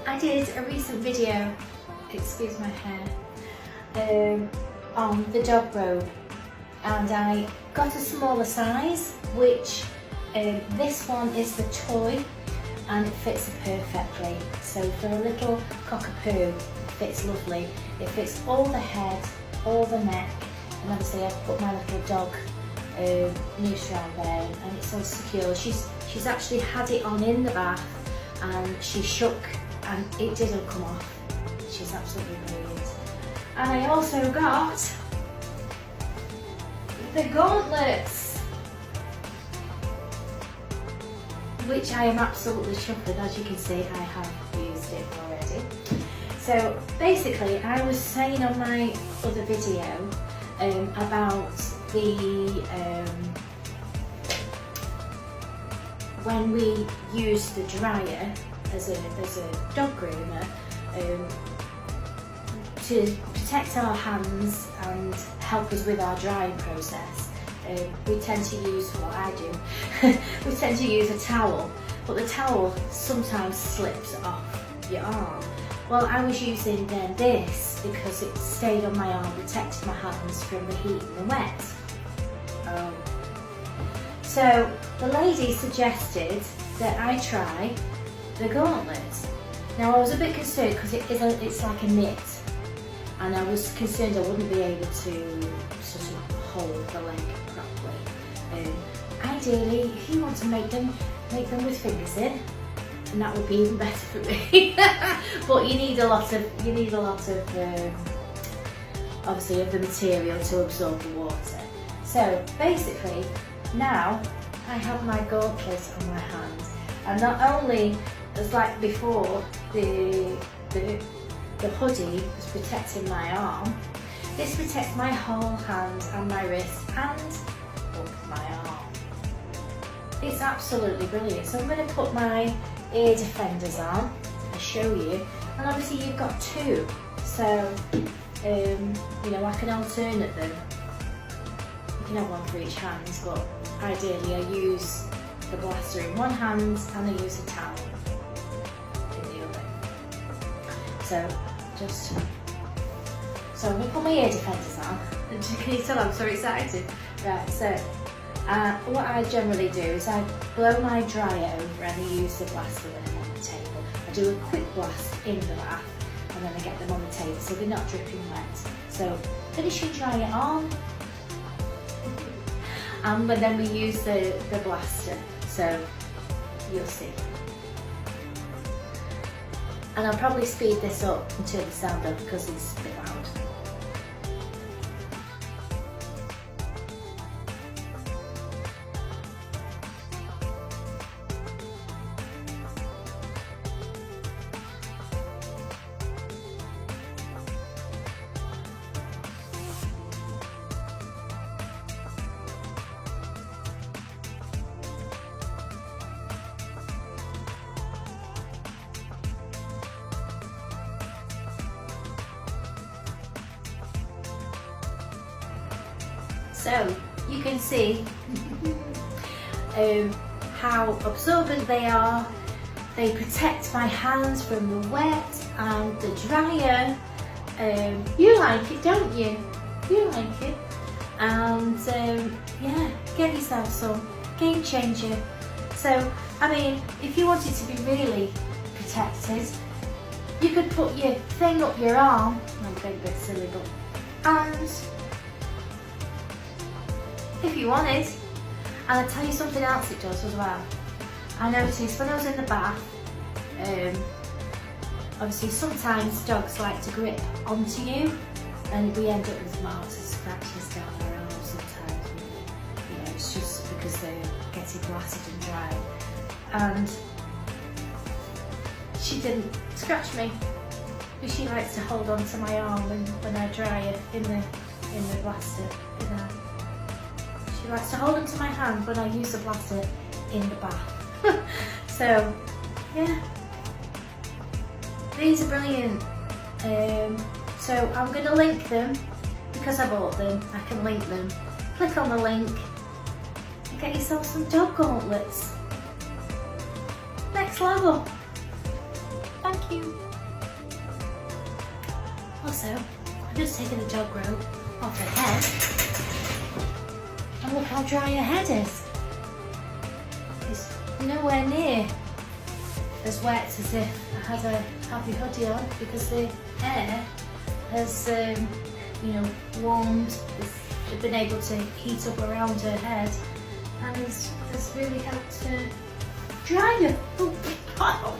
I did a recent video, excuse my hair, on the dog robe, and I got a smaller size, which this one is the toy and it fits perfectly. So for a little cockapoo, it fits lovely. It fits all the head, all the neck, and obviously I've put my little dog noose around there, and it's so secure. She's actually had it on in the bath and she shook and it didn't come off. She's absolutely brilliant. And I also got the gauntlets, which I am absolutely chuffed with. As you can see, I have used it already. So basically, I was saying on my other video about the when we use the dryer as a dog groomer to protect our hands and help us with our drying process. We tend to use, what I do, we tend to use a towel, but the towel sometimes slips off your arm. Well, I was using then this because it stayed on my arm, protected my hands from the heat and the wet. So the lady suggested that I try the gauntlets. Now I was a bit concerned because it's like a knit, and I was concerned I wouldn't be able to sort of hold the leg properly. Ideally, if you want to make them with fingers in, and that would be even better for me. But you need a lot of obviously of the material to absorb the water. So basically, now I have my gauntlet on my hand, and not only as like before the hoodie was protecting my arm, this protects my whole hand and my wrist and up my arm. It's absolutely brilliant. So I'm going to put my ear defenders on, I'll show you, and obviously you've got two, so you know, I can alternate them. You can have one for each hand, but ideally I use the blaster in one hand and I use a towel in the other. So I'm going to put my ear defenders on. Can you tell I'm so excited? Right, so what I generally do is I blow my dryer over and I use the blaster when I'm on the table. I do a quick blast in the bath and then I get them on the table so they're not dripping wet. So finish your dryer on, but then we use the blaster, so you'll see. And I'll probably speed this up and turn the sound up because it's a bit loud. So you can see how absorbent they are. They protect my hands from the wet and the dryer. You like it, don't you? You like it. And yeah, get yourself some. Game changer. So, I mean, if you wanted to be really protected, you could put your thing up your arm. I'm going a bit silly, but and if you wanted. And I'll tell you something else it does as well. I noticed when I was in the bath, obviously sometimes dogs like to grip onto you and we end up with marks and scratches down our arms sometimes. You know, it's just because they're getting blasted and dry. And she didn't scratch me, but she likes to hold on to my arm when I dry it in the blaster, you know. She likes to hold onto my hand when I use the blaster in the bath. So, yeah, these are brilliant. So I'm going to link them because I bought them. I can link them. Click on the link and get yourself some dog gauntlets. Next level. Thank you. Also, I've just taken the dog robe off her head. And look how dry her head is. It's nowhere near as wet as if I had a happy hoodie on, because the air has, warmed, has been able to heat up around her head, and has really helped her dry her. Oh,